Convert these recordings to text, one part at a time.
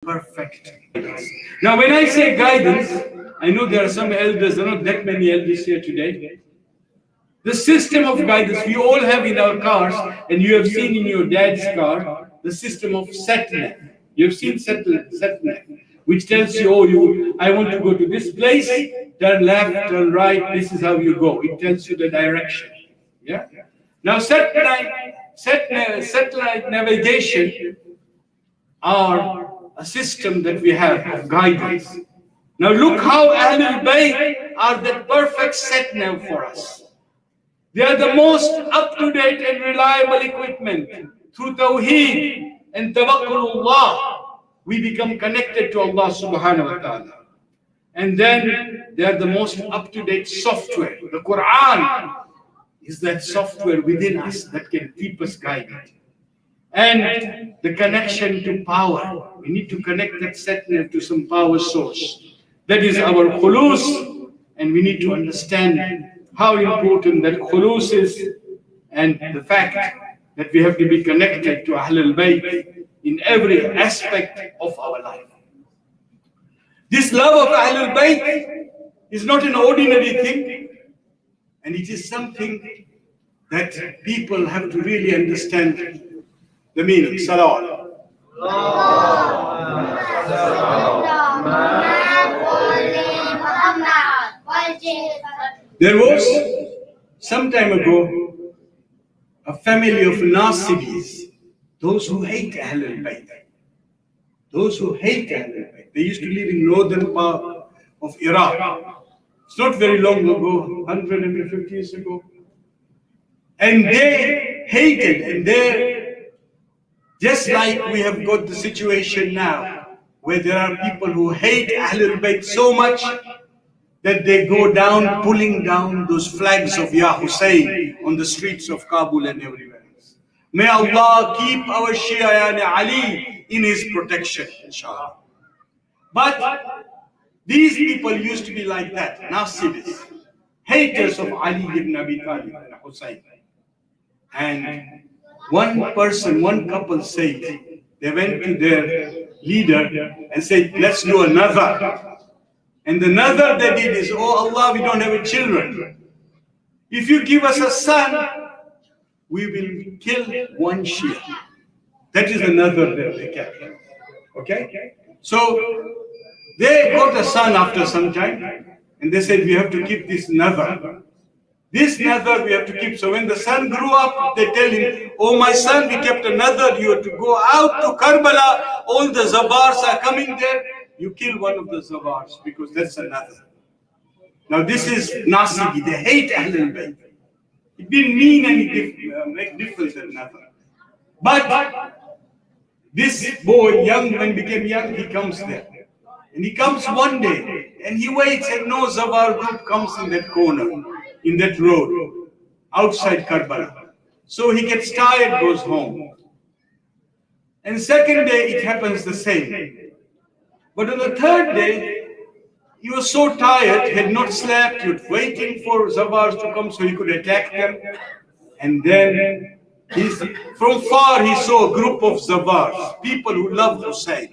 perfect. Now, when I say guidance, I know there are some elders, there are not that many elders here today. The system of guidance we all have in our cars, and you have seen in your dad's car, the system of sat-nav. You have seen sat-nav, which tells you, oh, I want to go to this place, turn left, turn right, this is how you go. It tells you the direction. Yeah. Now, satellite navigation are a system that we have of guidance. Now, look how Ahlul Bayt are the perfect sat-nav for us. They are the most up-to-date and reliable equipment. Through Tawheed and Tawakkulullah, we become connected to Allah subhanahu wa ta'ala. And then they are the most up-to-date software. The Quran is that software within us that can keep us guided. And the connection to power. We need to connect that sat-nav to some power source. That is our khulus, and we need to understand how important that khulus is, and the fact that we have to be connected to Ahlul Bayt in every aspect of our life. This love of Ahlul Bayt is not an ordinary thing, and it is something that people have to really understand the meaning. Salawat. There was, some time ago, a family of Nasibis, those who hate Ahlul Bayt. Those who hate Ahlul Bayt. They used to live in northern part of Iraq. It's not very long ago, 150 years ago. And they hated, and they, just like we have got the situation now, where there are people who hate Ahlul Bayt so much that they go down, pulling down those flags of Ya Hussein on the streets of Kabul and everywhere else. May Allah keep our Shia Yani Ali in His protection, inshallah. But these people used to be like that, Nasibis, haters of Ali ibn Abi Talib and Hussein. And one person, one couple said, they went to their leader and said, let's do another. And the nazar they did is, oh Allah, we don't have children. If you give us a son, we will kill one Shia. That is the nazar that they kept. Okay? So they got a son after some time, and they said, we have to keep this nazar. This nazar we have to keep. So when the son grew up, they tell him, oh my son, we kept a nazar. You have to go out to Karbala. All the Zabars are coming there. You kill one of the Zabars because that's a nazar. Now this is Nasibi. They hate Ahlul Bayt. It didn't mean any make difference in nazar. But this boy, young man, became young. He comes there. And he comes one day and he waits, and no Zabar group comes in that corner, in that road, outside Karbala. So he gets tired, goes home. And second day, it happens the same. But on the third day, he was so tired, had not slept, he was waiting for Zabars to come so he could attack them. And then, from far, he saw a group of Zabars, people who loved Hussein,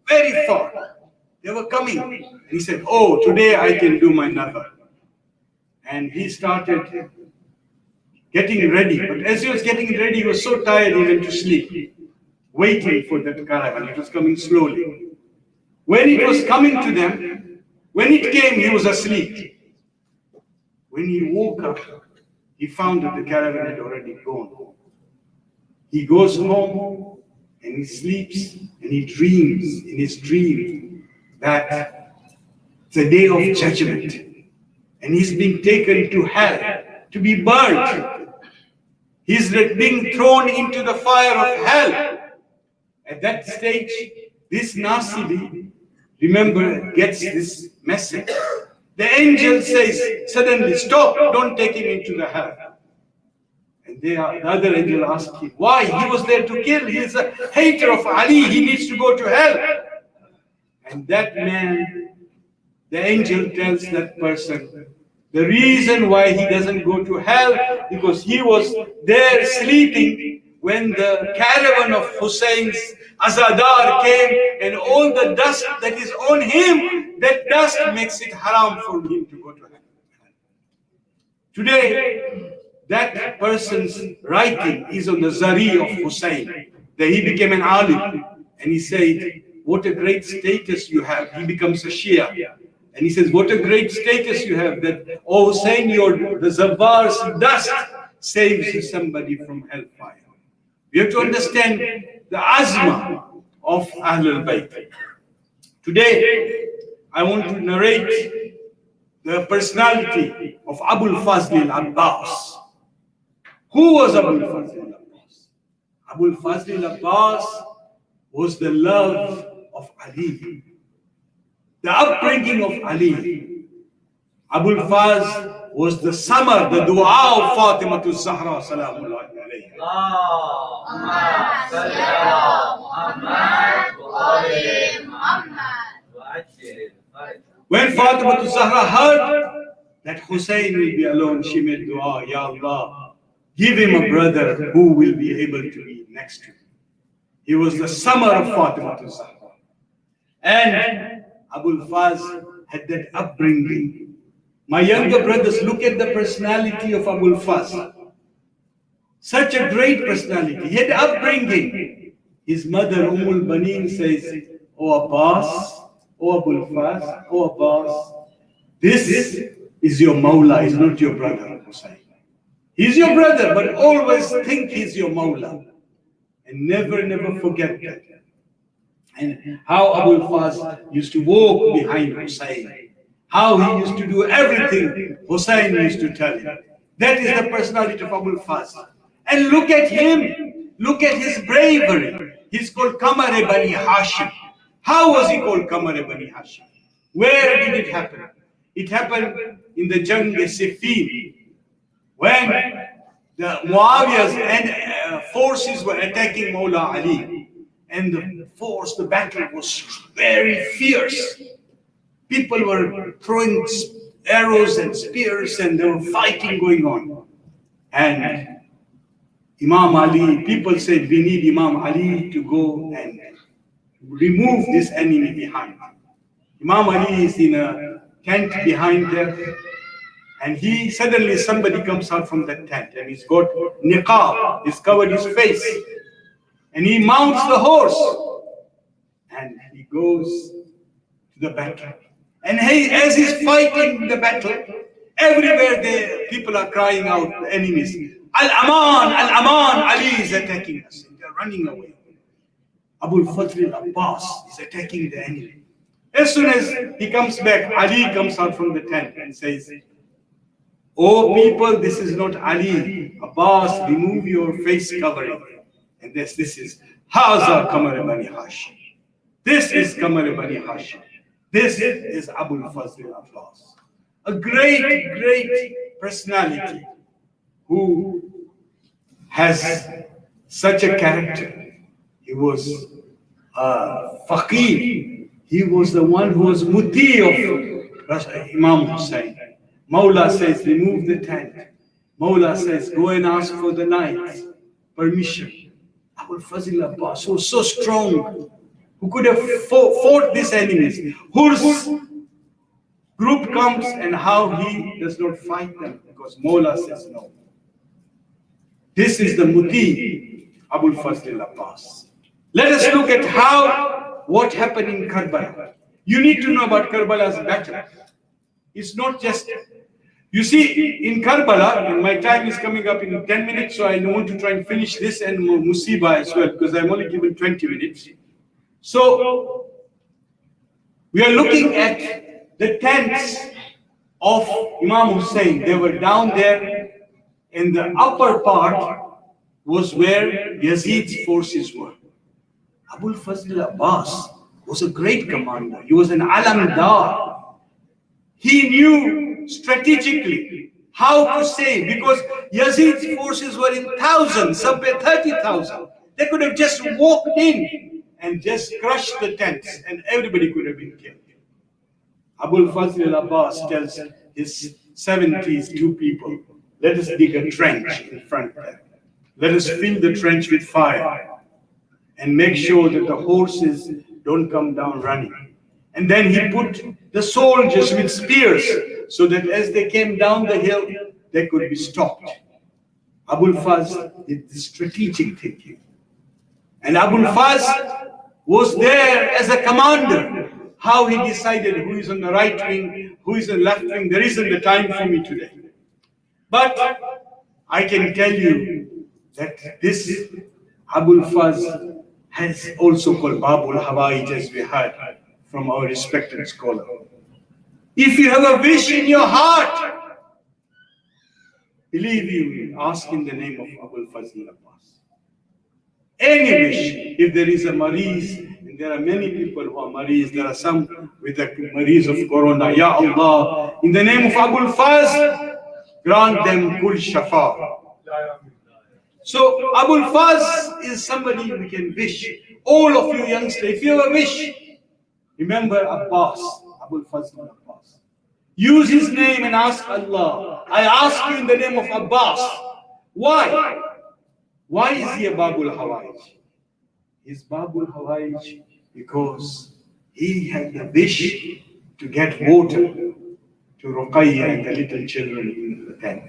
very far. They were coming. He said, oh, today I can do my nazar. And he started getting ready. But as he was getting ready, he was so tired he went to sleep, waiting for that caravan. It was coming slowly. When it was coming to them, when it came, he was asleep. When he woke up, he found that the caravan had already gone. He goes home and he sleeps and he dreams in his dream that it's a day of judgment. And he's being taken to hell to be burnt. He's being thrown into the fire of hell. At that stage, this Nasibi, remember, gets this message. The angel says, suddenly, stop, don't take him into the hell. And the other angel asked him, why? He was there to kill. He is a hater of Ali. He needs to go to hell. And that man, the angel tells that person, the reason why he doesn't go to hell, because he was there sleeping when the caravan of Hussein's Azadar came, and all the dust that is on him, that dust makes it haram for him to go to heaven. Today, that person's writing is on the Zari of Hussein. That he became an alim, and he said, what a great status you have. He becomes a Shia. And he says, what a great status you have, that, oh Hussein, the Zabar's dust saves somebody from hellfire. We have to understand the azma of Ahlul Bayt. Today, I want to narrate the personality of Abul Fazl al-Abbas. Who was Abul Fazl al-Abbas? Abul Fazl al-Abbas was the love of Ali, the upbringing of Ali. Abul Fazl was the summer, the dua of Fatima to Zahra salamullahi alayha. When Fatima to Zahra heard that Hussein will be alone, she made dua, Ya Allah, give him a brother who will be able to be next to him. He was the summer of Fatima to Zahra. And Abul Fazl had that upbringing. My younger brothers, look at the personality of Abul Fazl. Such a great personality. He had upbringing. His mother, Banin, says, O Abbas, O Abul Fazl, O Abbas, this is your Mawla, is not your brother, Hussein. He's your brother, but always think he's your Mawla. And never forget that. And how Abul Fazl used to walk behind Hussein. How he used to do everything Hussein used to tell him. That is the personality of Abul Fazl. And look at him. Look at his bravery. He's called Qamar-e-Bani Hashim. How was he called Qamar-e-Bani Hashim? Where did it happen? It happened in the Jang-e-Siffin, when the Muawiyah's forces were attacking Mawla Ali. And the battle was very fierce. People were throwing arrows and spears, and there were fighting going on. And Imam Ali, people said, we need Imam Ali to go and remove this enemy behind. Imam Ali is in a tent behind there, and suddenly somebody comes out from that tent, and he's got niqab, he's covered his face, and he mounts the horse, and he goes to the battle. And as he's fighting the battle, everywhere the people are crying out, the enemies, Al-Aman, Al-Aman, Ali is attacking us. And they're running away. Abul Fazl al-Abbas is attacking the enemy. As soon as he comes back, Ali comes out from the tent and says, oh people, this is not Ali. Abbas, remove your face covering. And this is Haza Qamar-e-Bani Hashim. This is Qamar-e-Bani Hashim. This is Abul Fazl al-Abbas. A great personality who has such a character. He was a faqih. He was the one who was muti of Imam Hussein. Mawla says, remove the tent. Mawla says, go and ask for the night permission. Abul Fazl al-Abbas was so strong, who could have fought these enemies, whose group comes and how he does not fight them, because Mawla says no. This is the muti, Abul Fazl al-Abbas. Let us look at what happened in Karbala. You need to know about Karbala's battle. It's not just, you see, in Karbala, and my time is coming up in 10 minutes, so I want to try and finish this and Musiba as well, because I'm only given 20 minutes. So, we are looking at the tents of Imam Hussein. They were down there, and the upper part was where Yazid's forces were. Abul Fazl al-Abbas was a great commander. He was an alamdar. He knew strategically how to save, because Yazid's forces were in thousands, somewhere 30,000. They could have just walked in and just crushed the tents, and everybody could have been killed. Abul Fazl al-Abbas tells his 72 people, let us dig a trench in front there. Let us fill the trench with fire. and make sure that the horses don't come down running. And then he put the soldiers with spears so that as they came down the hill, they could be stopped. Abul Fazl did the strategic thinking. And Abul Fazl was there as a commander. How he decided who is on the right wing, who is on the left wing, there isn't the time for me today. But I can tell you that this Abul Fazl has also called Babul Hawaij, as we heard from our respected scholar. If you have a wish in your heart, believe you, ask in the name of Abul Fazl Abbas. Any wish, if there is a mariz, and there are many people who are mariz, there are some with a mariz of corona, Ya Allah, in the name of Abul Fazl, grant them kul shafa. So Abul Fazl is somebody we can wish. All of you youngsters, if you have a wish, remember Abbas, Abul Fazl Abbas. Use his name and ask Allah. I ask you in the name of Abbas. Why? Why is he a Babul Hawaij? He's Babul Hawaij because he had the wish to get water to Ruqayya and the little children in the tent.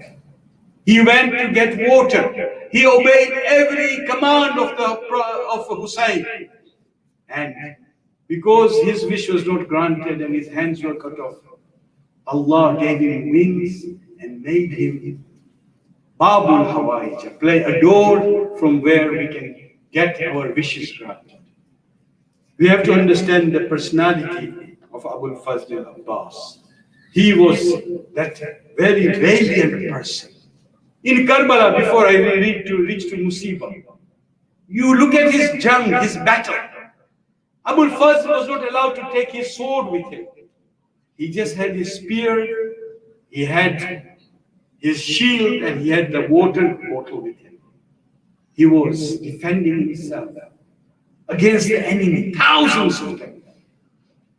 He went to get water. He obeyed every command of Hussein. And because his wish was not granted and his hands were cut off, Allah gave him wings and made him Babul Hawaij, a door from where we can get our wishes granted. We have to understand the personality of Abul Fazl Abbas. He was that very valiant person. In Karbala, before I reach to Musibah, you look at his jung, his battle. Abul Fazl was not allowed to take his sword with him. He just had his spear, he had his shield, and he had the water bottle with him. He was defending himself against the enemy, thousands of them.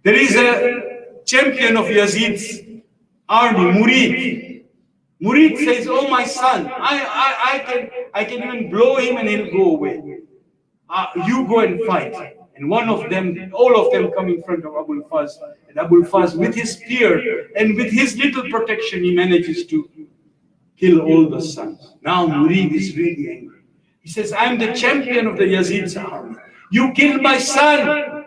There is a champion of Yazid's army, Murid. Murid says, "Oh my son, I can even blow him and he'll go away. You go and fight." And one of them, all of them come in front of Abul Fazl. And Abul Fazl, with his spear and with his little protection, he manages to kill all the sons. Now Murid is really angry. He says, "I'm the champion of the Yazid's army. You killed my son."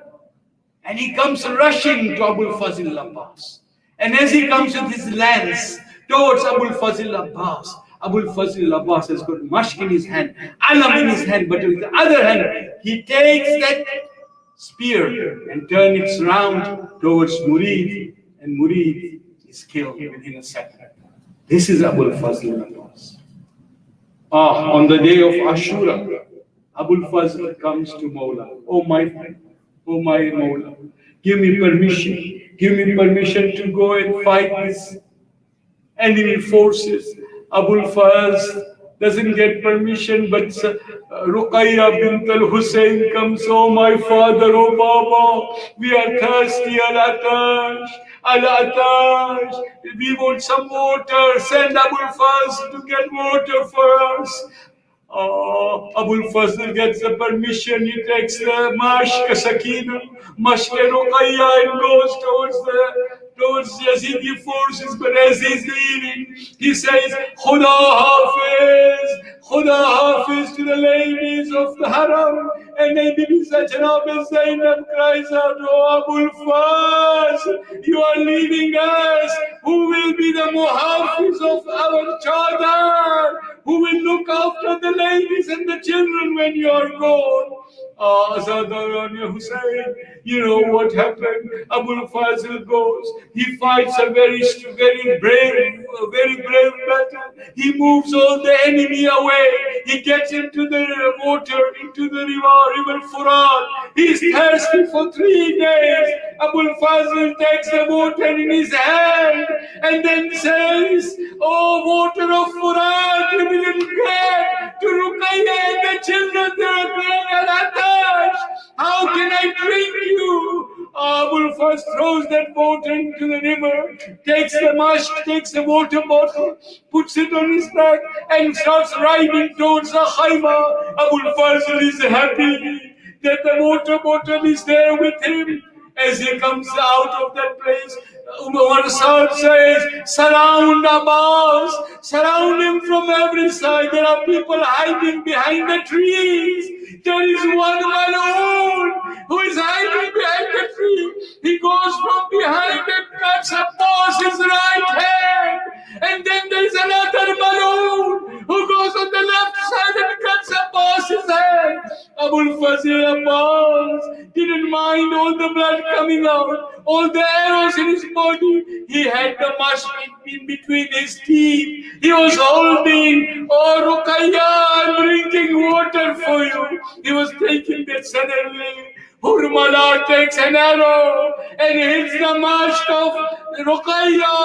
And he comes rushing to Abul Fazl Abbas. And as he comes with his lance towards Abul Fazl Abbas, Abul Fazl Abbas has got mashk in his hand, alam in his hand, but with the other hand, he takes that spear and turns it round towards Murid, and Murid is killed within a second. This is Abul Fazl Abbas. On the day of Ashura, Abul Fazl comes to Mawla. Oh my Mawla, give me permission to go and fight this enemy forces. Abul Fazl doesn't get permission, but Ruqayya bint al-Hussein comes. "Oh my father, oh Baba, we are thirsty, al-atash, we want some water. Send Abul Fazl to get water for us." Abul Fazl gets the permission. He takes the mashk, sakina, mashk Ruqayya, and goes towards Yazidi forces. But as he's leaving, he says, "Khuda Hafiz to the ladies of the Haram." And Bibi Janab Zainab cries out, "Oh Abul Fazl, you are leaving us. Who will be the muhafiz of our chadar? Who will look after the ladies and the children when you are gone?" Azadari Hussein, you know what happened. Abul Fazl goes. He fights a very brave battle. He moves all the enemy away. He gets into the water, into the river Furat. He's thirsty for 3 days. Abul Fazl takes the water in his hand and then says, "Oh, water of Furat, you will get to Ruqayya and the children. They are crying al-atash. How can I drink you?" Abul Fazl throws that water into the river, takes the mashk, takes the water bottle, puts it on his back, and starts riding towards the khayma. Abul Fazl is happy. that the water bottle is there with him. As he comes out of that place, Umar says, surround Abbas, surround him from every side. There are people hiding behind the trees. There is one alone who is hiding behind the tree. He goes from behind and cuts Abbas's right hand. And then there is another Malone who goes on the left side and cuts Abbas's hand. Abul Fazl Abbas didn't mind all the blood coming out, all the arrows in his body. He had the mush in between his teeth. He was holding, oh Ruqayya, I'm drinking water for you. He was taking that suddenly. Hurmala takes an arrow and hits the mast of Ruqayya.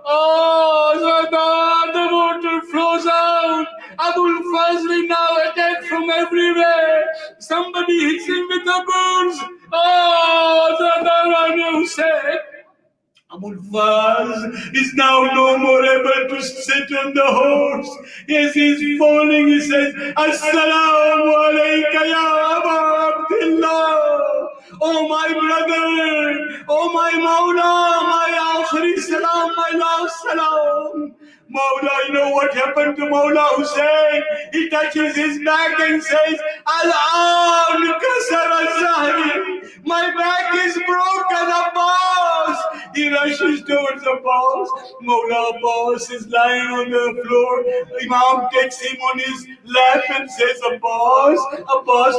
Oh, the water flows out. Abul Fazl now attacked from everywhere. Somebody hits him with a birds. Oh, the Hussein. Abul Fazl is now no more able to sit on the horse. Yes, he's falling. He says, Assalamu alayka ya اباعبدالله. Oh my brother, oh my Mawla, my akhri salam, my last salam. Mawla, you know what happened to Mawla Hussein? He touches his back and says, Al-An kasara zahri. My back is broken, Abbas. He rushes towards Abbas. Mawla Abbas is lying on the floor. Imam takes him on his lap and says, Abbas,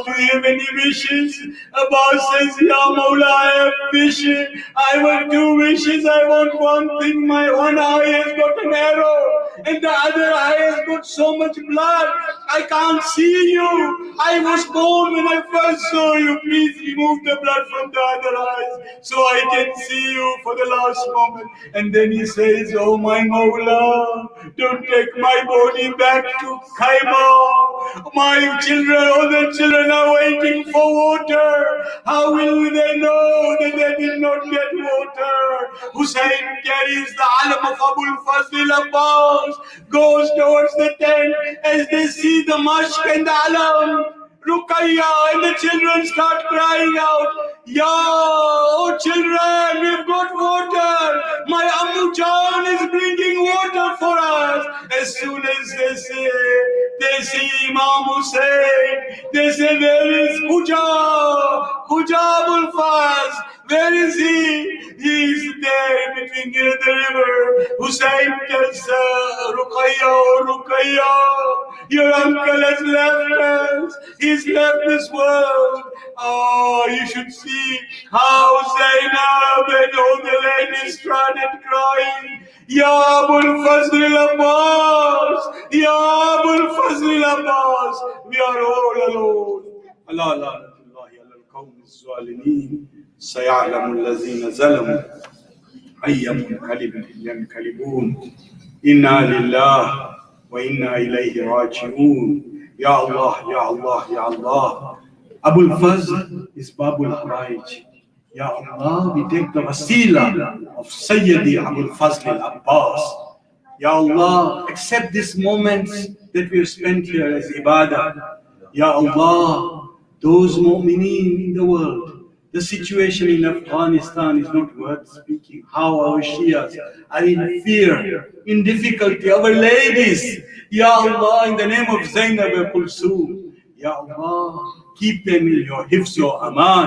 do you have any wishes? Abbas says, Ya Mawla, I have wishes. I want 2 wishes. I want one thing. My one eye has got an arrow and the other eye has got so much blood. I can't see you. I was born when I first saw you. Please remove the blood from the other eyes so I can see you for the last moment. And then he says, oh my Mawla, don't take my body back to Khyber. My children, all the children are waiting for water. How will they know that they did not get water? Hussein carries the alam of Abul Fazl Abbas, goes towards the tent as they see the mashk and the alam. Ruqayya and the children start crying out, Ya, oh children, we've got water. My Ammu Jan is bringing water for us. As soon as they see Imam Hussein, they say, where is Huja Abul Faz? Where is he? He is there between near the river. Hussein tells Ruqayya, your uncle has left us. He's left this world. Oh, you should see how Zainab and all the ladies started crying. Ya Abul Fazl Abbas, Ya Abul Fazl Abbas, we are all alone. Allah la'natullahi ala al-qawm az-zalimin. سيعلم الذين ظلموا أي منقلب ينقلبون إنا لله وإنا إليه راجعون. Ya Allah, Ya Allah, Ya Allah. Abul Fazl is Babul Haraj. Ya Allah, we take the wasila of Sayyidi Abul Fazl Abbas. Ya Allah, accept this moment that we have spent here as ibadah. Ya Allah, those mu'mineen in the world, the situation in Afghanistan is not worth speaking. How our Shias are in fear, in difficulty. Our ladies, Ya Allah, in the name of Zainab and Kulsum, Ya Allah, keep them in your hifz or aman.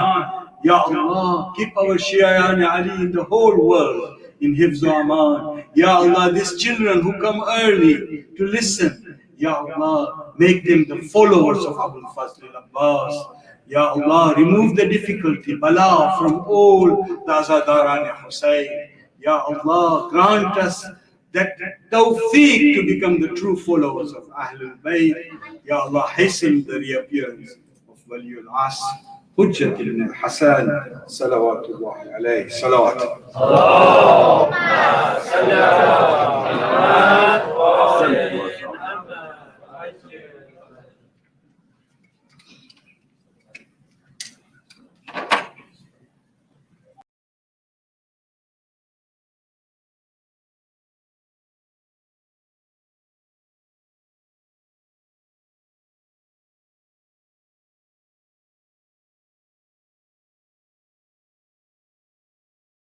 Ya Allah, keep our Shia and Ali in the whole world in hifz or aman. Ya Allah, these children who come early to listen, Ya Allah, make them the followers of Abul Fazl Abbas. Ya Allah, remove the difficulty, bala from all the Azadari Hussein. Ya Allah, grant us that tawfiq to become the true followers of Ahlul Bayt. Ya Allah, hasten the reappearance of Wali al-Asr, Hujjat ibn al-Hasan, salawatullahi alayhi, salawat. Allahumma salli ala Muhammad wa sallim.